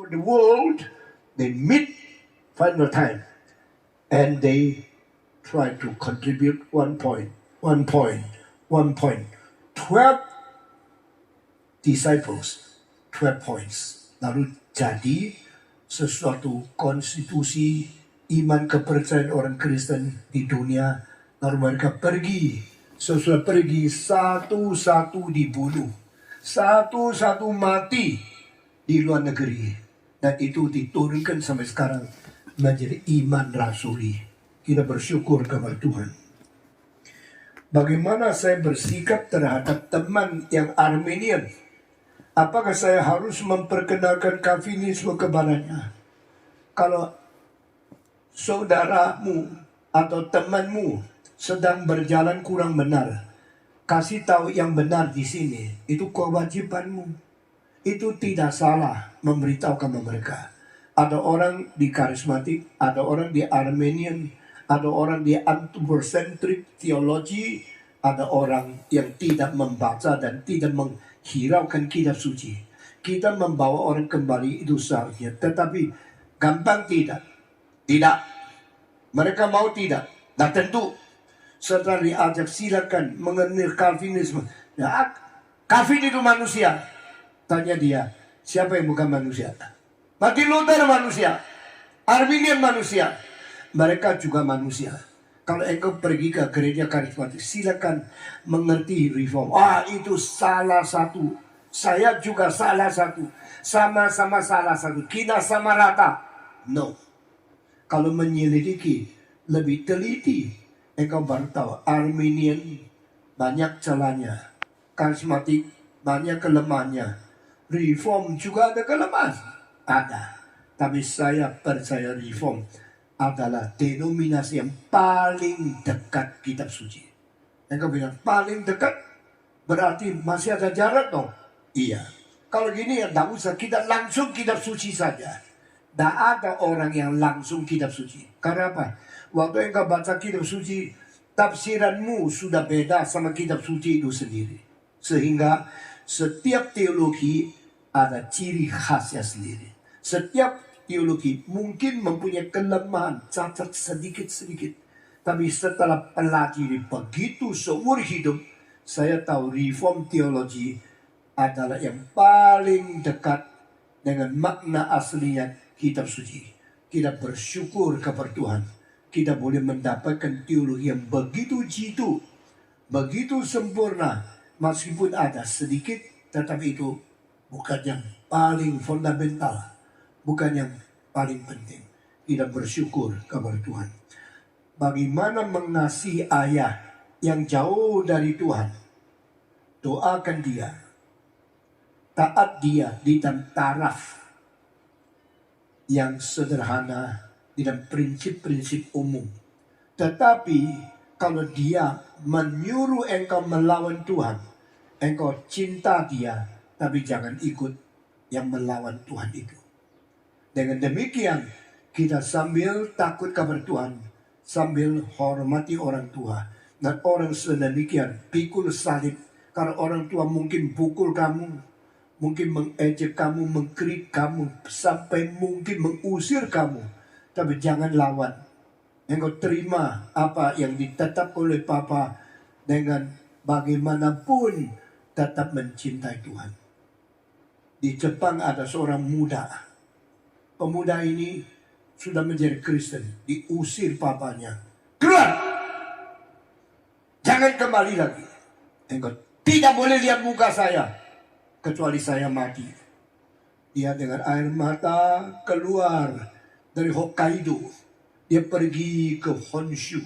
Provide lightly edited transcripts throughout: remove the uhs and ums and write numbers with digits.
over the world, they meet final time, and they try to contribute 12 disciples, 12 points. Lalu jadi sesuatu konstitusi iman kepercayaan orang Kristen di dunia. Lalu mereka pergi, sesudah pergi satu-satu dibunuh, satu-satu mati di luar negeri. Dan itu diturunkan sampai sekarang menjadi iman rasuli. Kita bersyukur kepada Tuhan. Bagaimana saya bersikap terhadap teman yang Armenian? Apakah saya harus memperkenalkan Calvinisme kepadanya? Kalau saudaramu atau temanmu sedang berjalan kurang benar, kasih tahu yang benar di sini. Itu kewajibanmu. Itu tidak salah memberitahu kepada mereka. Ada orang di karismatik, ada orang di Armenian, ada orang di anthropocentric theology, ada orang yang tidak membaca dan tidak menghiraukan kitab suci. Kita membawa orang kembali itu seharusnya, tetapi gampang tidak. Tidak. Mereka mau tidak. Nah tentu setelah diajak silakan mengenal Calvinisme. Nah, Calvin itu manusia. Tanya dia, siapa yang bukan manusia? Martin Luther manusia, Arminian manusia, mereka juga manusia. Kalau engkau pergi ke gereja karismatik, silakan mengerti reform. Itu salah satu. Saya juga salah satu. Sama-sama salah satu. Kita sama rata. No. Kalau menyelidiki lebih teliti, engkau baru tahu Arminian banyak celahnya, karismatik banyak kelemahannya, reform juga ada kelemahan. Ada. Tapi saya percaya reform adalah denominasi yang paling dekat kitab suci. Engkau bilang paling dekat, berarti masih ada jarak dong? Iya. Kalau gini ya tidak usah, kita langsung kitab suci saja. Tidak ada orang yang langsung kitab suci. Karena apa? Waktu engkau baca kitab suci, tafsiranmu sudah beda sama kitab suci itu sendiri. Sehingga setiap teologi ada ciri khasnya sendiri. Setiap teologi mungkin mempunyai kelemahan, cacat sedikit-sedikit. Tapi setelah pelajari begitu seumur hidup, saya tahu reform teologi adalah yang paling dekat dengan makna aslinya kitab suci. Kita bersyukur kepada Tuhan. Kita boleh mendapatkan teologi yang begitu jitu, begitu sempurna. Meskipun ada sedikit, tetapi itu bukan yang paling fundamental. Bukan yang paling penting. Kita bersyukur kepada Tuhan. Bagaimana mengasihi ayah yang jauh dari Tuhan? Doakan dia. Taat dia di dalam taraf yang sederhana, di dalam prinsip-prinsip umum. Tetapi kalau dia menyuruh engkau melawan Tuhan, engkau cinta dia, tapi jangan ikut yang melawan Tuhan itu. Dengan demikian, kita sambil takut kepada Tuhan, sambil hormati orang tua. Dan orang sedemikian, pikul salib. Karena orang tua mungkin pukul kamu, mungkin mengejek kamu, mengkritik kamu, sampai mungkin mengusir kamu. Tapi jangan lawan. Engkau terima apa yang ditetap oleh Papa dengan bagaimanapun tetap mencintai Tuhan. Di Jepang ada seorang muda. Pemuda ini sudah menjadi Kristen, diusir papanya. Keluar! Jangan kembali lagi. Engkau tidak boleh lihat muka saya, kecuali saya mati. Dia dengan air mata keluar dari Hokkaido. Dia pergi ke Honshu,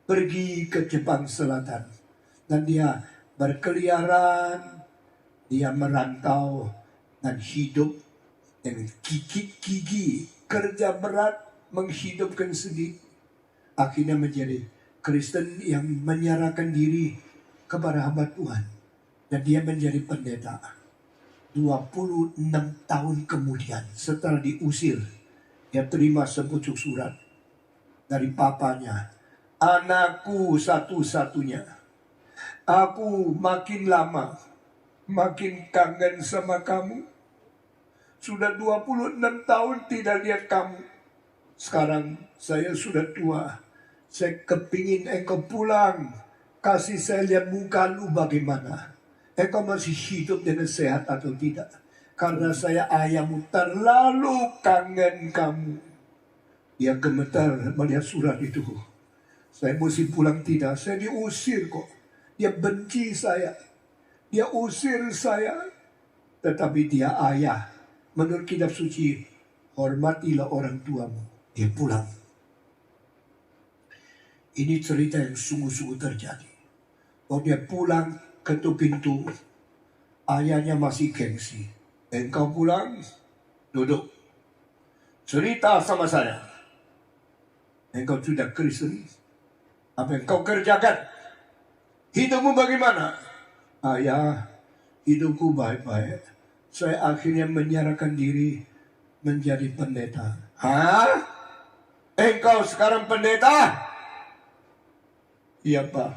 pergi ke Jepang Selatan. Dan dia berkeliaran, dia merantau dan hidup dengan gigit gigi, kerja berat, menghidupkan sendiri. Akhirnya menjadi Kristen yang menyerahkan diri kepada hamba Tuhan. Dan dia menjadi pendeta. 26 tahun kemudian setelah diusir, dia terima sepucuk surat dari papanya. Anakku satu-satunya. Aku makin lama makin kangen sama kamu. Sudah 26 tahun tidak lihat kamu. Sekarang saya sudah tua. Saya kepingin engkau pulang. Kasih saya lihat muka lu bagaimana. Engkau masih hidup dengan sehat atau tidak. Karena saya ayahmu terlalu kangen kamu. Dia gemetar melihat surat itu. Saya mesti pulang tidak. Saya diusir kok. Dia benci saya. Dia usir saya. Tetapi dia ayah. Menurut kitab suci, hormatilah orang tuamu. Dia pulang. Ini cerita yang sungguh-sungguh terjadi. Oh, dia pulang, ketuk pintu. Ayahnya masih gengsi. Engkau pulang, duduk. Cerita sama saya. Engkau sudah Kristen. Apa yang kau kerjakan? Hidupmu bagaimana? Ayah, hidupku baik-baik. Saya akhirnya menyerahkan diri menjadi pendeta. Hah? Engkau sekarang pendeta? Iya, Pak.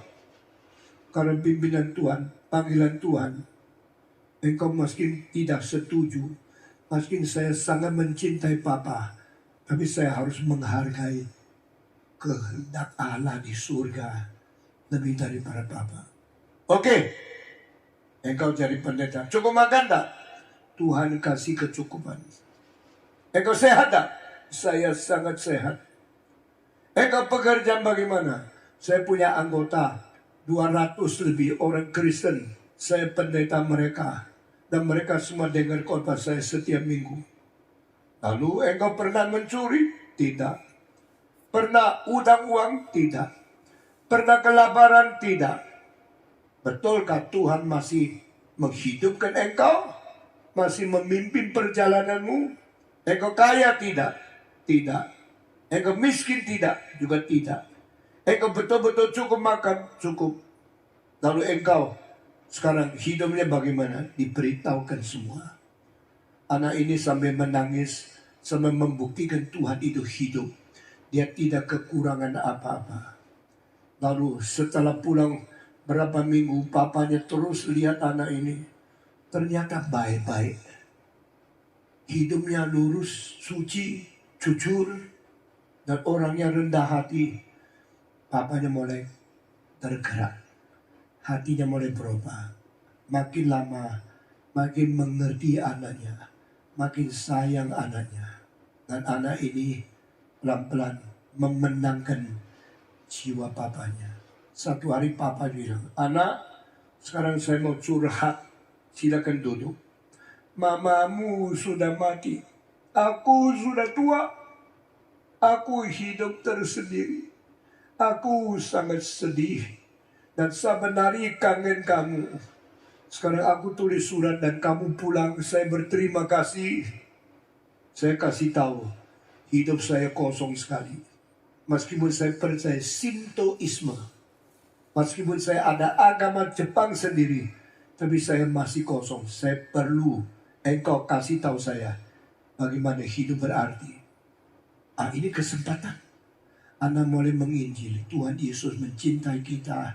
Karena pimpinan Tuhan, panggilan Tuhan. Engkau mungkin tidak setuju. Mungkin saya sangat mencintai Papa. Tapi saya harus menghargai kehendak Allah di surga lebih daripada Papa. Oke. Engkau jadi pendeta. Cukup makan tak? Tuhan kasih kecukupan. Engkau sehat tak? Saya sangat sehat. Engkau pekerjaan bagaimana? Saya punya anggota 200 lebih orang Kristen. Saya pendeta mereka. Dan mereka semua dengar khotbah saya setiap minggu. Lalu engkau pernah mencuri? Tidak. Pernah utang uang? Tidak. Pernah kelaparan? Tidak. Betulkah Tuhan masih menghidupkan engkau? Masih memimpin perjalananmu? Engkau kaya? Tidak. Tidak. Engkau miskin? Tidak. Juga tidak. Engkau betul-betul cukup makan? Cukup. Lalu engkau sekarang hidupnya bagaimana? Diberitahukan semua. Anak ini sampai menangis, sampai membuktikan Tuhan itu hidup. Dia tidak kekurangan apa-apa. Lalu setelah pulang berapa minggu, papanya terus lihat anak ini. Ternyata baik-baik. Hidupnya lurus, suci, jujur, dan orangnya rendah hati. Papanya mulai tergerak. Hatinya mulai berubah. Makin lama, makin mengerti anaknya. Makin sayang anaknya. Dan anak ini pelan-pelan memenangkan jiwa papanya. Satu hari papa bilang, anak, sekarang saya mau curhat. Silakan duduk. Mamamu sudah mati. Aku sudah tua. Aku hidup tersendiri. Aku sangat sedih. Dan sebenarnya kangen kamu. Sekarang aku tulis surat dan kamu pulang. Saya berterima kasih. Saya kasih tahu. Hidup saya kosong sekali. Meskipun saya percaya Shintoisme. Meskipun saya ada agama Jepang sendiri. Tapi saya masih kosong. Saya perlu engkau kasih tahu saya. Bagaimana hidup berarti. Ini kesempatan. Anda mulai menginjil. Tuhan Yesus mencintai kita.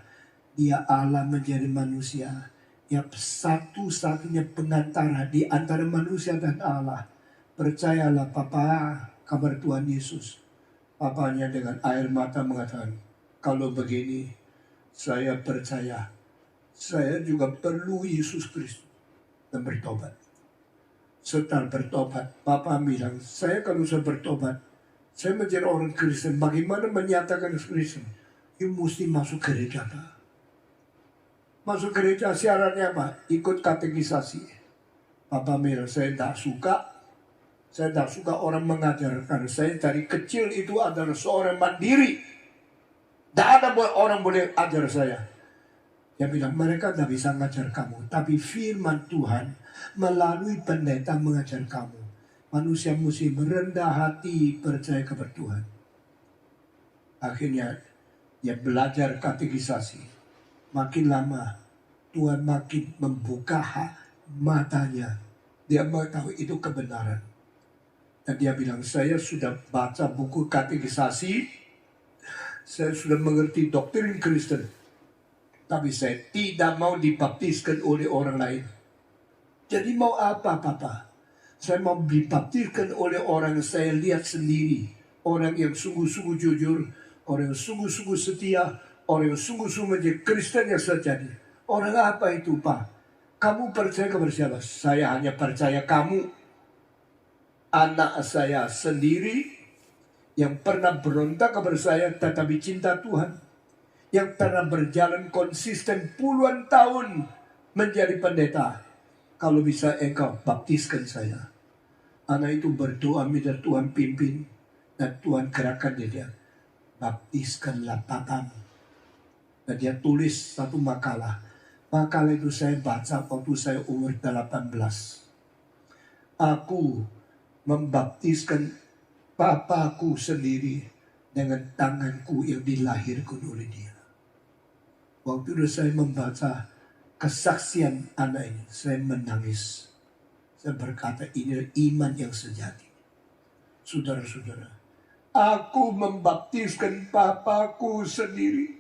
Dia Allah menjadi manusia. Dia satu-satunya pengantara di antara manusia dan Allah. Percayalah Papa, kabar Tuhan Yesus. Papanya dengan air mata mengatakan, kalau begini, saya percaya. Saya juga perlu Yesus Kristus. Dan bertobat. Setelah bertobat, Papa bilang, saya kalau saya bertobat, saya menjadi orang Kristen. Bagaimana menyatakan Kristen? You mesti masuk gereja, Pak. Masuk gereja syaratnya apa? Ikut katekisasi. Papa bilang, saya tidak suka. Saya tidak suka orang mengajar. Karena saya dari kecil itu adalah seorang mandiri. Tidak ada orang boleh ajar saya. Dia bilang, mereka tidak bisa mengajar kamu. Tapi firman Tuhan melalui pendeta mengajar kamu. Manusia mesti merendah hati percaya kepada Tuhan. Akhirnya dia belajar katekisasi. Makin lama Tuhan makin membuka matanya. Dia mengetahui itu kebenaran. Dan dia bilang, saya sudah baca buku katekisasi. Saya sudah mengerti doktrin Kristen. Tapi saya tidak mau dibaptiskan oleh orang lain. Jadi mau apa, Papa? Saya mau dibaptiskan oleh orang yang saya lihat sendiri. Orang yang sungguh-sungguh jujur, orang yang sungguh-sungguh setia, orang yang sungguh-sungguh menjadi Kristen yang sejati. Orang apa itu, Pak? Kamu percaya kepada siapa? Saya hanya percaya kamu, anak saya sendiri, yang pernah berontak kepada saya tetapi cinta Tuhan. Yang pernah berjalan konsisten puluhan tahun menjadi pendeta. Kalau bisa engkau baptiskan saya. Anak itu berdoa minta Tuhan pimpin. Dan Tuhan gerakkan dia. Baptiskanlah papamu. Dan dia tulis satu makalah. Makalah itu saya baca waktu saya umur 18. Aku membaptiskan papaku sendiri dengan tanganku yang dilahirkan oleh dia. Waktu itu saya membaca kesaksian anak ini, saya menangis. Saya berkata, ini iman yang sejati. Saudara-saudara, aku membaptiskan papaku sendiri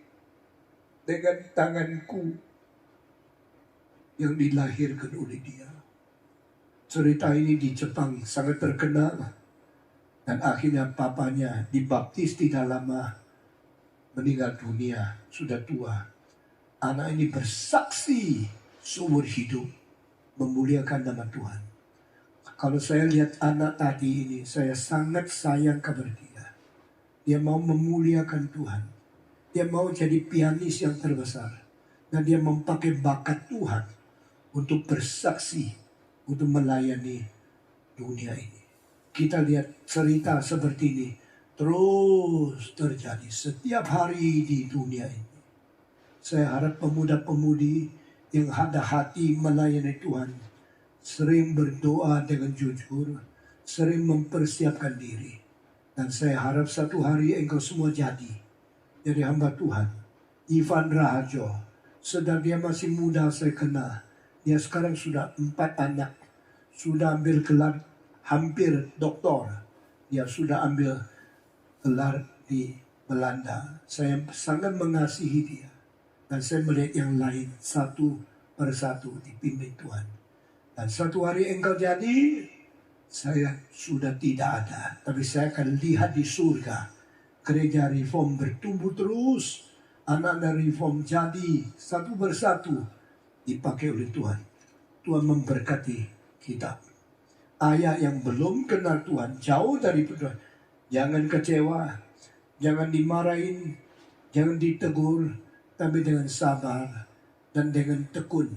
dengan tanganku yang dilahirkan oleh dia. Cerita ini di Jepang sangat terkenal. Dan akhirnya papanya dibaptis tidak lama meninggal dunia, sudah tua. Anak ini bersaksi seumur hidup memuliakan nama Tuhan. Kalau saya lihat anak tadi ini, saya sangat sayang kepada dia. Dia mau memuliakan Tuhan. Dia mau jadi pianis yang terbesar. Dan dia memakai bakat Tuhan untuk bersaksi, untuk melayani dunia ini. Kita lihat cerita seperti ini terus terjadi setiap hari di dunia ini. Saya harap pemuda-pemudi yang ada hati melayani Tuhan sering berdoa dengan jujur, sering mempersiapkan diri. Dan saya harap satu hari engkau semua jadi hamba Tuhan. Ivan Raharjo, sedang dia masih muda saya kenal. Dia sekarang sudah 4 anak, sudah ambil gelar hampir doktor. Dia sudah ambil gelar di Belanda. Saya sangat mengasihi dia. Dan saya melihat yang lain satu persatu dipimpin Tuhan. Dan suatu hari engkau jadi, saya sudah tidak ada. Tapi saya akan lihat di surga. Gereja Reform bertumbuh terus. Anak-anak Reform jadi satu persatu dipakai oleh Tuhan. Tuhan memberkati kita. Ayah yang belum kenal Tuhan, jauh dari Tuhan. Jangan kecewa, jangan dimarahin, jangan ditegur. Tapi dengan sabar dan dengan tekun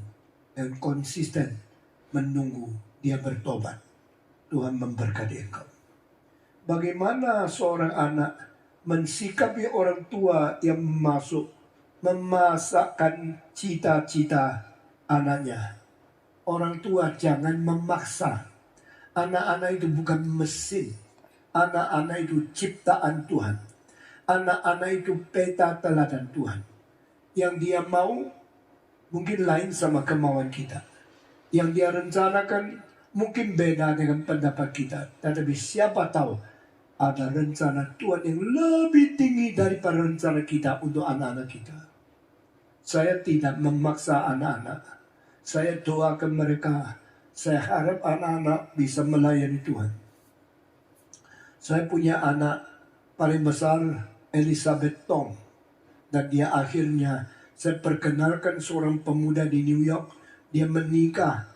dan konsisten menunggu dia bertobat. Tuhan memberkati engkau. Bagaimana seorang anak mensikapi orang tua yang memasakkan cita-cita anaknya. Orang tua jangan memaksa. Anak-anak itu bukan mesin. Anak-anak itu ciptaan Tuhan. Anak-anak itu peta teladan Tuhan. Yang dia mau mungkin lain sama kemauan kita. Yang dia rencanakan mungkin beda dengan pendapat kita. Tetapi siapa tahu ada rencana Tuhan yang lebih tinggi daripada rencana kita untuk anak-anak kita. Saya tidak memaksa anak-anak. Saya doakan mereka. Saya harap anak-anak bisa melayani Tuhan. Saya punya anak paling besar, Elizabeth Tong. Dan dia akhirnya, saya perkenalkan seorang pemuda di New York. Dia menikah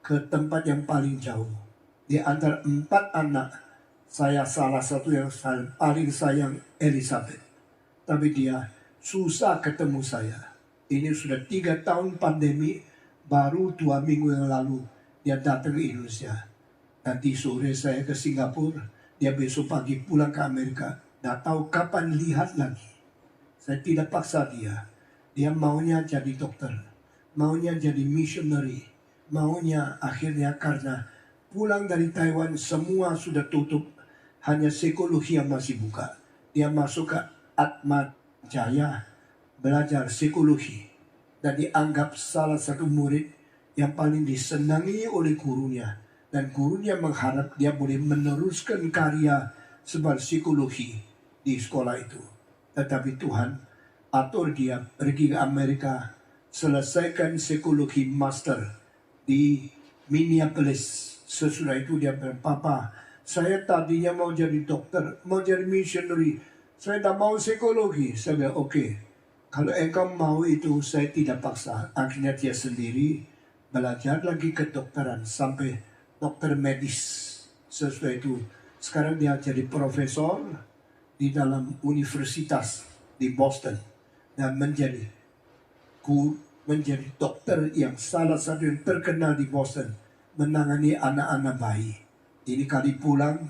ke tempat yang paling jauh. Di antara 4 anak, saya salah satu yang paling sayang Elizabeth. Tapi dia susah ketemu saya. Ini sudah 3 tahun pandemi, baru 2 minggu yang lalu dia datang ke Indonesia. Nanti sore saya ke Singapura, dia besok pagi pulang ke Amerika. Tidak tahu kapan lihat lagi. Saya tidak paksa dia. Dia maunya jadi dokter. Maunya jadi missionary. Maunya akhirnya karena pulang dari Taiwan semua sudah tutup. Hanya psikologi yang masih buka. Dia masuk ke Atma Jaya. Belajar psikologi. Dan dianggap salah satu murid yang paling disenangi oleh gurunya. Dan gurunya mengharap dia boleh meneruskan karya sebagai psikologi di sekolah itu. Tetapi Tuhan atur dia pergi ke Amerika, selesaikan psikologi master di Minneapolis, Sesudah itu dia bilang, Papa, saya tadinya mau jadi dokter, mau jadi missionary. Saya tak mau psikologi. Saya bilang, oke. Kalau engkau mau itu, saya tidak paksa. Akhirnya dia sendiri belajar lagi kedokteran sampai dokter medis. Sesudah itu, sekarang dia jadi profesor di dalam universitas di Boston. Dan menjadi dokter yang salah satu yang terkenal di Boston, menangani anak-anak bayi. Ini kali pulang,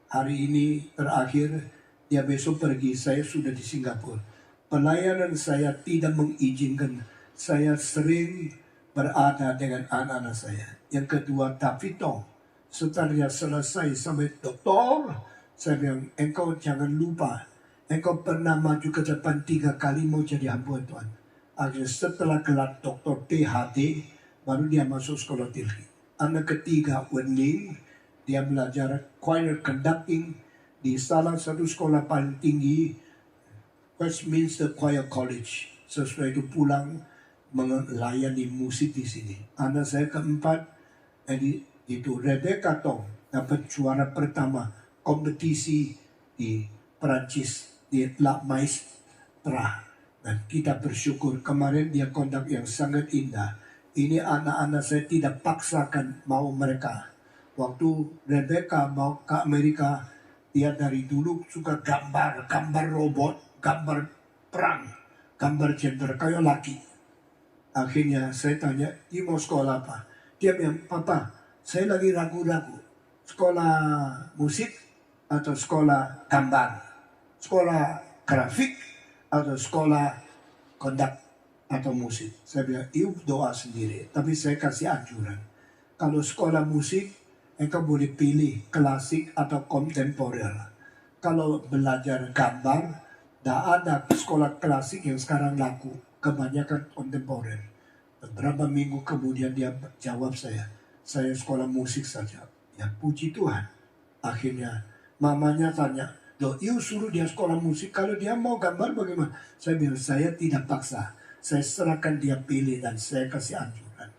hari ini terakhir, dia besok pergi, saya sudah di Singapura. Pelayanan saya tidak mengizinkan saya sering berada dengan anak-anak saya. Yang kedua, Tavito, setelah dia selesai sampai doktor, saya bilang, engkau jangan lupa, engkau pernah maju ke depan 3 kali mau jadi hamba Tuhan. Akhirnya setelah gelar doktor PhD, baru dia masuk sekolah tinggi. Anak ketiga, Wenling, dia belajar choir conducting di salah satu sekolah paling tinggi, Westminster Choir College. Sesudah itu pulang melayani musik di sini. Anak saya keempat, itu Rebecca Tong, dapat juara pertama kompetisi di Perancis, di La Maestra. Dan kita bersyukur kemarin dia kondak yang sangat indah. Ini anak-anak saya tidak paksakan mau mereka. Waktu Rebecca mau ke Amerika, dia dari dulu suka gambar robot, gambar perang, gambar gender kayak laki. Akhirnya saya tanya, dia mau sekolah apa? Dia bilang, Papa, saya lagi ragu-ragu. Sekolah musik atau sekolah gambar? Sekolah grafik atau sekolah kondak atau musik? Saya bilang, ibu doa sendiri. Tapi saya kasih anjuran. Kalau sekolah musik, engkau boleh pilih klasik atau kontemporer. Kalau belajar gambar, tidak ada sekolah klasik yang sekarang laku. Kebanyakan kontemporer. Beberapa minggu kemudian dia jawab saya sekolah musik saja. Ya puji Tuhan. Akhirnya mamanya tanya, loh, you suruh dia sekolah musik, kalau dia mau gambar bagaimana? Saya bilang, saya tidak paksa. Saya serahkan dia pilih dan saya kasih anjuran.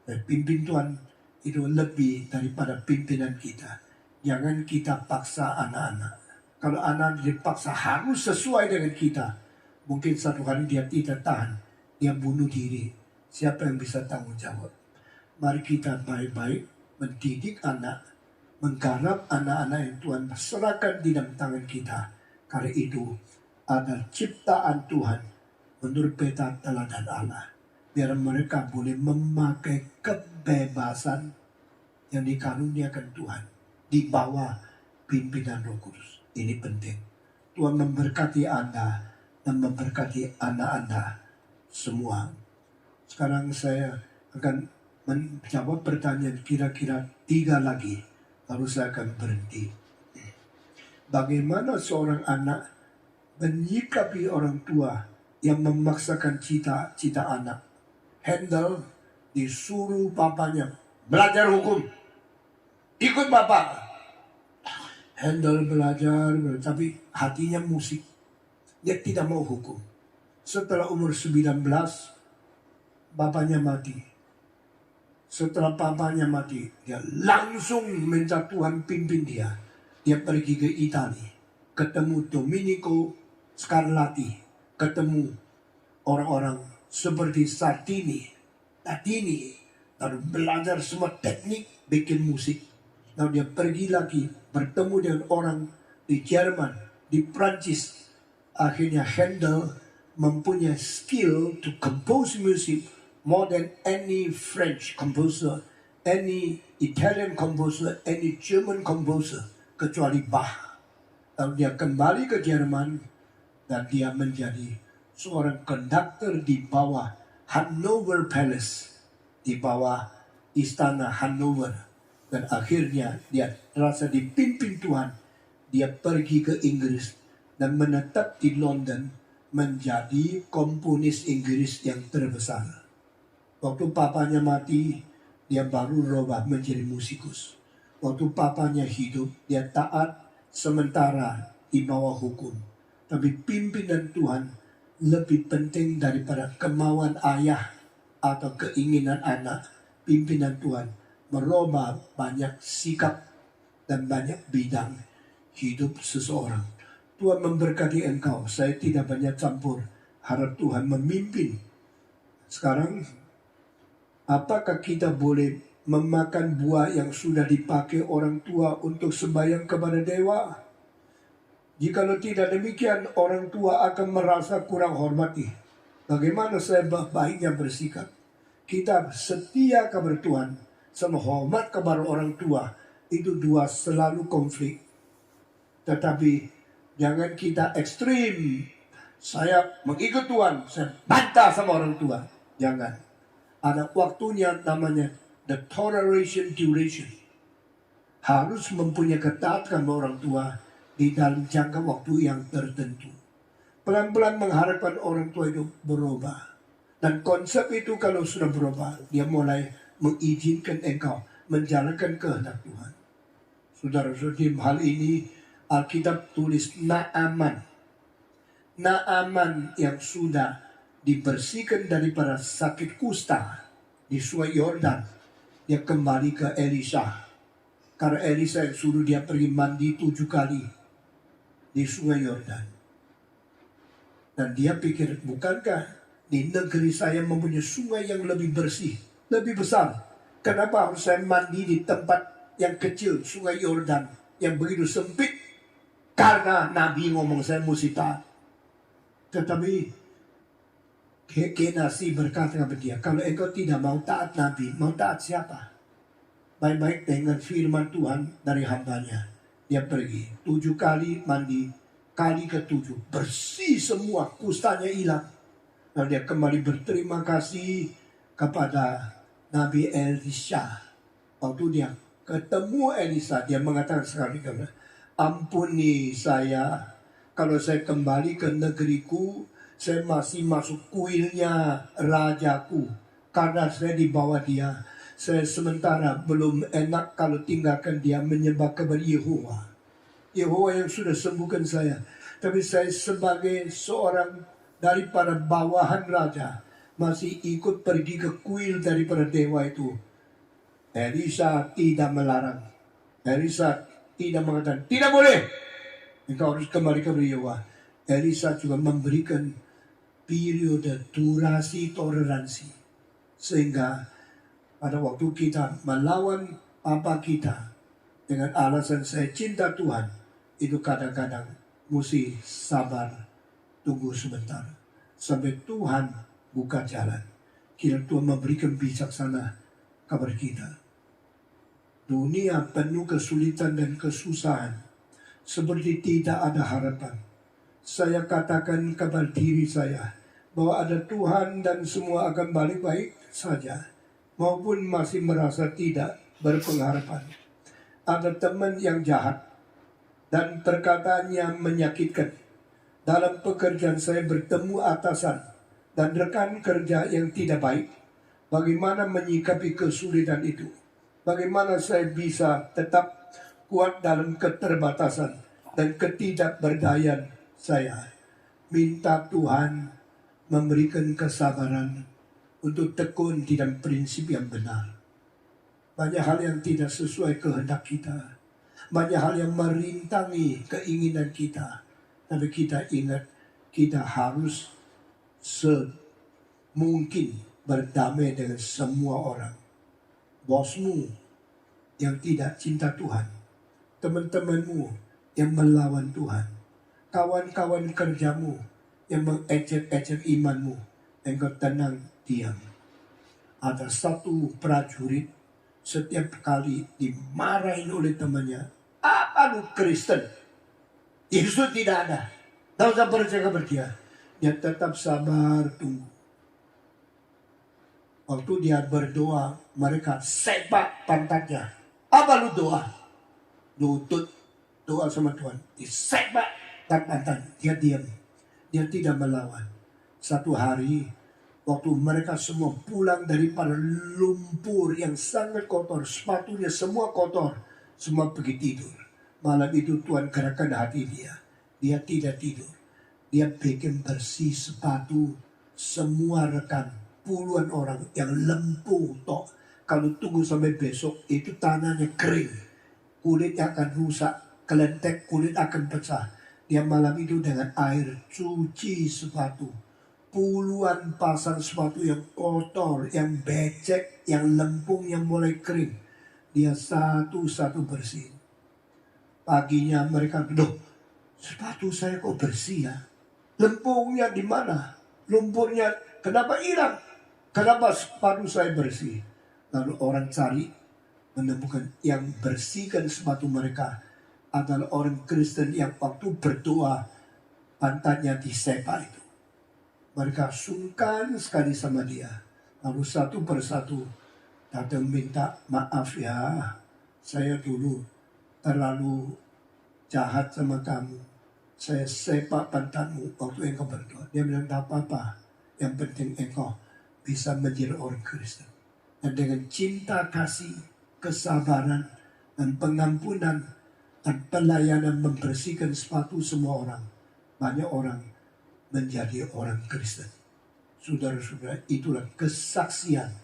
Dan pimpin Tuhan itu lebih daripada pimpinan kita. Jangan kita paksa anak-anak. Kalau anak dipaksa harus sesuai dengan kita, mungkin satu hari dia tidak tahan, dia bunuh diri. Siapa yang bisa tanggung jawab? Mari kita baik-baik mendidik anak, menggarap anak-anak yang Tuhan serahkan di dalam tangan kita. Karena itu adalah ciptaan Tuhan menurut peta teladan Allah. Biar mereka boleh memakai kebebasan yang dikaruniakan Tuhan di bawah pimpinan Roh Kudus. Ini penting. Tuhan memberkati Anda dan memberkati anak-Anda semua. Sekarang saya akan menjawab pertanyaan kira-kira 3 lagi. Lalu saya akan berhenti. Bagaimana seorang anak menyikapi orang tua yang memaksakan cita-cita anak? Handel disuruh papanya belajar hukum. Ikut bapak. Handel belajar, tapi hatinya musik. Dia tidak mau hukum. Setelah umur 19, bapaknya mati. Setelah bapaknya mati, dia langsung minta Tuhan pimpin dia. Dia pergi ke Italia, ketemu Domenico Scarlatti, ketemu orang-orang seperti Sartini, lalu belajar semua teknik bikin musik. Lalu dia pergi lagi, bertemu dengan orang di Jerman, di Prancis. Akhirnya Handel mempunyai skill to compose music more than any French composer, any Italian composer, any German composer, kecuali Bach. Lalu dia kembali ke Jerman dan dia menjadi seorang konduktor di bawah Hanover Palace, di bawah istana Hanover. Dan akhirnya dia terasa dipimpin Tuhan. Dia pergi ke Inggris dan menetap di London menjadi komponis Inggris yang terbesar. Waktu papanya mati, dia baru berubah menjadi musikus. Waktu papanya hidup, dia taat sementara di bawah hukum. Tapi pimpinan Tuhan lebih penting daripada kemauan ayah atau keinginan anak. Pimpinan Tuhan merubah banyak sikap dan banyak bidang hidup seseorang. Tuhan memberkati engkau. Saya tidak banyak campur. Harap Tuhan memimpin. Sekarang, apakah kita boleh memakan buah yang sudah dipakai orang tua untuk sembahyang kepada dewa? Jikalau tidak demikian, orang tua akan merasa kurang hormati. Bagaimana saya baiknya bersikap? Kita setia kepada Tuhan sama hormat kepada orang tua. Itu dua selalu konflik. Tetapi jangan kita ekstrim. Saya mengikut Tuhan, saya bantah sama orang tua. Jangan. Ada waktunya namanya the toleration duration. Harus mempunyai ketaatan sama orang tua di dalam jangka waktu yang tertentu. Pelan-pelan mengharapkan orang tua itu berubah. Dan konsep itu kalau sudah berubah, dia mulai mengizinkan engkau menjalankan kehendak Tuhan. Saudara-saudara, hal ini Alkitab tulis Naaman. Naaman yang sudah dibersihkan daripada sakit kusta di Sungai Yordan. Dia kembali ke Elisa. Karena Elisa yang suruh dia pergi mandi 7 kali di Sungai Yordan. Dan dia pikir, bukankah di negeri saya mempunyai sungai yang lebih bersih, lebih besar? Kenapa harus saya mandi di tempat yang kecil, Sungai Yordan, yang begitu sempit? Karena Nabi ngomong saya mesti taat. Tetapi Genasi berkata kepada dia, kalau engkau tidak mau taat Nabi, mau taat siapa? Baik-baik dengan firman Tuhan dari hambanya. Dia pergi 7 kali mandi, kali ke-7 bersih semua, kustanya hilang. Lalu dia kembali berterima kasih kepada Nabi Elisha. Waktu dia ketemu Elisa, dia mengatakan sekali kepada, ampuni saya, kalau saya kembali ke negeriku, saya masih masuk kuilnya rajaku. Karena saya dibawa dia, saya sementara belum enak kalau tinggalkan dia menyembah kepada Yehova. Yehova yang sudah sembuhkan saya. Tapi saya sebagai seorang daripada bawahan raja, masih ikut pergi ke kuil daripada dewa itu. Elisa tidak melarang. Elisa tidak mengatakan, tidak boleh, engkau harus kembali ke Yehova. Elisa juga memberikan periode durasi toleransi. Sehingga pada waktu kita melawan papa kita dengan alasan saya cinta Tuhan, itu kadang-kadang mesti sabar, tunggu sebentar. Sampai Tuhan buka jalan. Kira Tuhan memberikan bijaksana kepada kita. Dunia penuh kesulitan dan kesusahan. Seperti tidak ada harapan. Saya katakan kepada diri saya bahwa ada Tuhan dan semua akan balik baik saja. Maupun masih merasa tidak berpengharapan. Ada teman yang jahat dan perkataannya menyakitkan. Dalam pekerjaan saya bertemu atasan dan rekan kerja yang tidak baik. Bagaimana menyikapi kesulitan itu? Bagaimana saya bisa tetap kuat dalam keterbatasan dan ketidakberdayaan saya? Minta Tuhan memberikan kesabaran untuk tekun di dalam prinsip yang benar. Banyak hal yang tidak sesuai kehendak kita. Banyak hal yang merintangi keinginan kita. Tapi kita ingat, kita harus semungkin berdamai dengan semua orang. Bosmu yang tidak cinta Tuhan. Teman-temanmu yang melawan Tuhan. Kawan-kawan kerjamu yang mengecek-ecek imanmu. Engkau tenang, diam. Ada satu prajurit setiap kali dimarahin oleh temannya. Apa lu Kristen? Yesus tidak ada. Tahu usah percaya kepada dia. Dia tetap sabar tunggu. Waktu dia berdoa, mereka sepak pantatnya. Apa lu doa? Lutut doa sama Tuhan. Disepak pantatnya. Dia diam. Dia tidak melawan. Satu hari, waktu mereka semua pulang daripada lumpur yang sangat kotor, sepatunya semua kotor, semua pergi tidur. Malam itu Tuhan gerakkan hati dia. Dia tidak tidur. Dia bikin bersih sepatu semua rekan, puluhan orang yang lempuh toh Kalau tunggu sampai besok, itu tanahnya kering. Kulitnya akan rusak, kelentek, kulit akan pecah. Dia malam itu dengan air cuci sepatu. Puluhan pasang sepatu yang kotor, yang becek, yang lempung, yang mulai kering. Dia satu-satu bersih. Paginya mereka bilang, sepatu saya kok bersih ya? Lempungnya di mana? Lumpurnya kenapa hilang? Kenapa sepatu saya bersih? Lalu orang cari, menemukan yang bersihkan sepatu mereka adalah orang Kristen yang waktu berdoa pantatnya disepak itu. Mereka sungkan sekali sama dia. Lalu satu persatu datang minta maaf ya. Saya dulu terlalu jahat sama kamu. Saya sepak pantatmu waktu engkau berdoa. Dia bilang tak apa-apa. Yang penting engkau bisa menjadi orang Kristen. Dan dengan cinta kasih, kesabaran, dan pengampunan, dan pelayanan membersihkan sepatu semua orang. Banyak orang menjadi orang Kristen. Saudara-saudara, itulah kesaksian.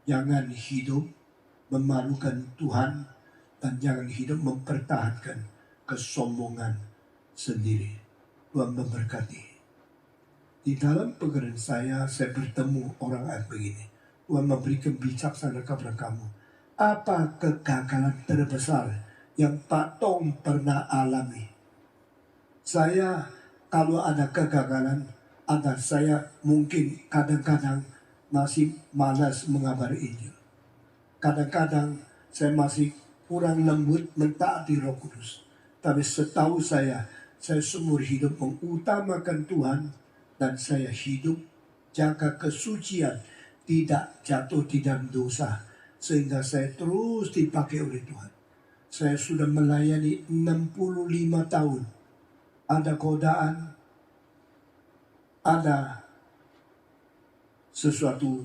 Jangan hidup memalukan Tuhan, dan jangan hidup mempertahankan kesombongan sendiri. Tuhan memberkati. Di dalam pekerjaan saya bertemu orang yang begini. Tuhan memberikan bijaksana kepada kamu. Apa kegagalan terbesar yang Pak Tong pernah alami? Saya kalau ada kegagalan, saya mungkin kadang-kadang masih malas mengabari Injil. Kadang-kadang saya masih kurang lembut mentaati Roh Kudus. Tapi setahu saya seumur hidup mengutamakan Tuhan dan saya hidup jaga kesucian, tidak jatuh di dalam dosa. Sehingga saya terus dipakai oleh Tuhan. Saya sudah melayani 65 tahun. Ada godaan, ada sesuatu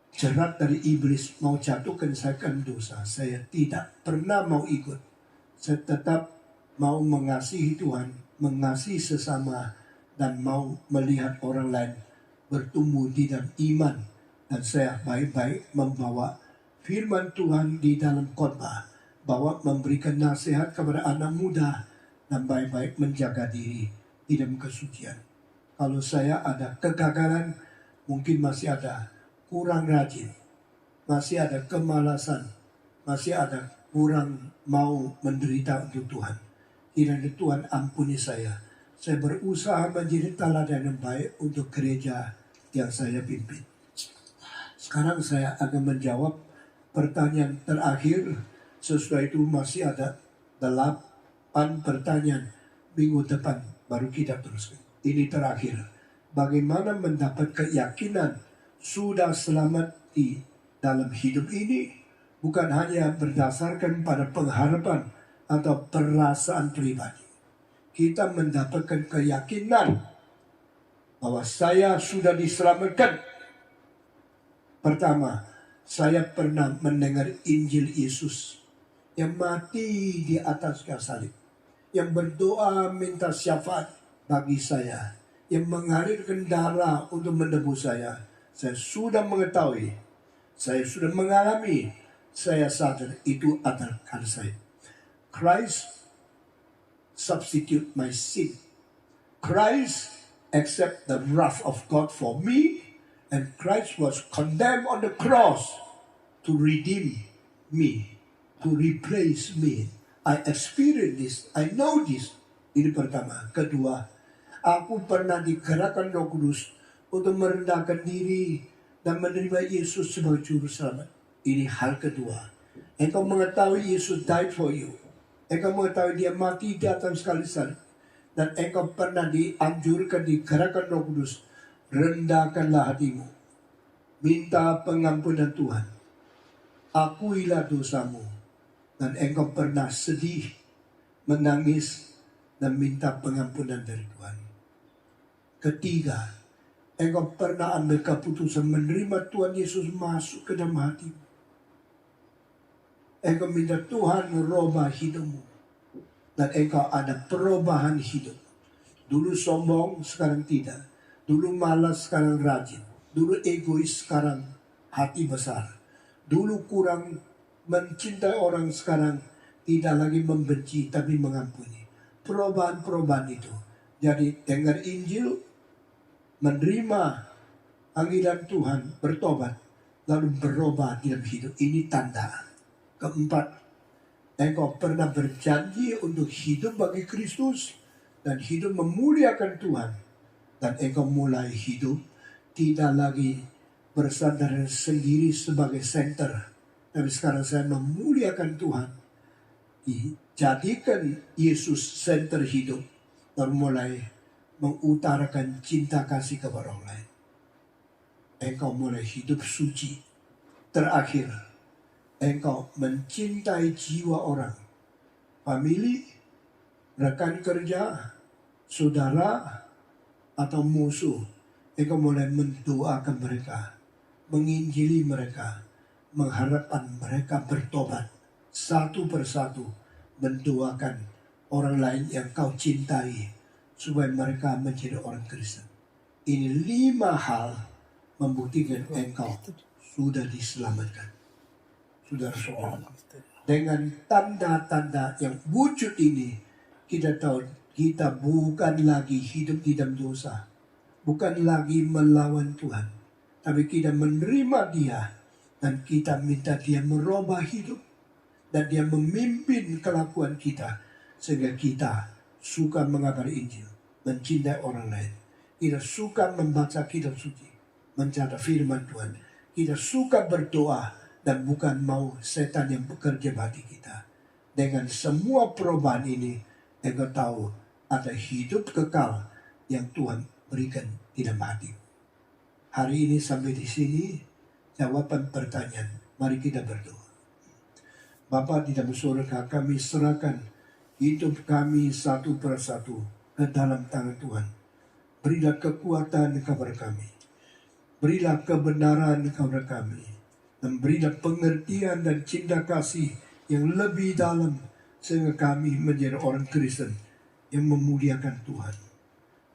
jerat dari iblis mau jatuhkan saya ke dosa. Saya tidak pernah mau ikut. Saya tetap mau mengasihi Tuhan, mengasihi sesama, dan mau melihat orang lain bertumbuh di dalam iman. Dan saya baik-baik membawa firman Tuhan di dalam khotbah, bahwa memberikan nasihat kepada anak muda, dan baik-baik menjaga diri di dalam kesucian. Kalau saya ada kegagalan, mungkin masih ada kurang rajin, masih ada kemalasan, masih ada kurang mau menderita untuk Tuhan. Kiranya Tuhan ampuni saya. Saya berusaha menjadi teladan yang baik untuk gereja yang saya pimpin. Sekarang saya akan menjawab pertanyaan terakhir. Sesudah itu masih ada 8 pertanyaan minggu depan. Baru kita teruskan. Ini terakhir. Bagaimana mendapat keyakinan sudah selamat di dalam hidup ini. Bukan hanya berdasarkan pada pengharapan atau perasaan pribadi. Kita mendapatkan keyakinan bahwa saya sudah diselamatkan. Pertama, saya pernah mendengar Injil Yesus yang mati di atas kayu salib, yang berdoa minta syafaat bagi saya, yang mengalirkan darah untuk menebus saya. Saya sudah mengetahui, saya sudah mengalami, saya sadar itu adalah karena saya. Christ substitute my sin. Christ accept the wrath of God for me, and Christ was condemned on the cross to redeem me, to replace me. I experience this, I know this. Ini pertama. Kedua, aku pernah digerakkan Roh Kudus untuk merendahkan diri dan menerima Yesus sebagai juru selamat. Ini hal kedua. Engkau mengetahui Yesus died for you. Engkau mengetahui dia mati di atas kayu salib. Dan engkau pernah dianjurkan, digerakkan Roh Kudus. Rendahkanlah hatimu. Minta pengampunan Tuhan. Akuilah dosamu. Dan engkau pernah sedih, menangis, dan minta pengampunan dari Tuhan. Ketiga, engkau pernah ambil keputusan menerima Tuhan Yesus masuk ke dalam hatimu. Engkau minta Tuhan merubah hidupmu. Dan engkau ada perubahan hidup. Dulu sombong, sekarang tidak. Dulu malas, sekarang rajin. Dulu egois, sekarang hati besar. Dulu kurang mencintai orang, sekarang tidak lagi membenci tapi mengampuni. Perubahan-perubahan itu. Jadi dengar Injil, menerima panggilan Tuhan, bertobat, lalu berubah dalam hidup. Ini tanda. Keempat, engkau pernah berjanji untuk hidup bagi Kristus dan hidup memuliakan Tuhan. Dan engkau mulai hidup tidak lagi bersandar sendiri sebagai center. Tapi sekarang saya memuliakan Tuhan. Jadikan Yesus center hidup. Dan mulai mengutarakan cinta kasih kepada orang lain. Engkau mulai hidup suci. Terakhir, engkau mencintai jiwa orang. Famili, rekan kerja, saudara, atau musuh. Engkau mulai mendoakan mereka, menginjili mereka, mengharapkan mereka bertobat. Satu persatu mendoakan orang lain yang kau cintai supaya mereka menjadi orang Kristen. Ini 5 hal membuktikan engkau sudah diselamatkan. Saudara-saudara, dengan tanda-tanda yang wujud ini, kita tahu kita bukan lagi hidup di dalam dosa, bukan lagi melawan Tuhan, tapi kita menerima Dia dan kita minta Dia merubah hidup dan Dia memimpin kelakuan kita sehingga kita suka mengabari Injil, mencintai orang lain. Kita suka membaca kitab suci, mencatat firman Tuhan. Kita suka berdoa dan bukan mau setan yang bekerja bagi kita. Dengan semua perubahan ini, engkau tahu ada hidup kekal yang Tuhan berikan di dalam hati. Hari ini sampai di sini jawaban pertanyaan. Mari kita berdoa. Bapa di dalam surga, kami serahkan hidup kami satu persatu ke dalam tangan Tuhan. Berilah kekuatan kepada kami. Berilah kebenaran kepada kami. Dan berilah pengertian dan cinta kasih yang lebih dalam sehingga kami menjadi orang Kristen yang memuliakan Tuhan.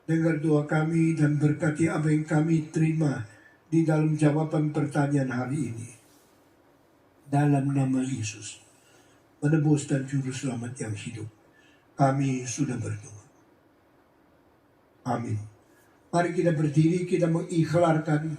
Dengar doa kami dan berkati apa yang kami terima di dalam jawaban pertanyaan hari ini. Dalam nama Yesus, penebus dan juru selamat yang hidup, kami sudah berdoa. Amin. Mari kita berdiri, kita mengikhlarkan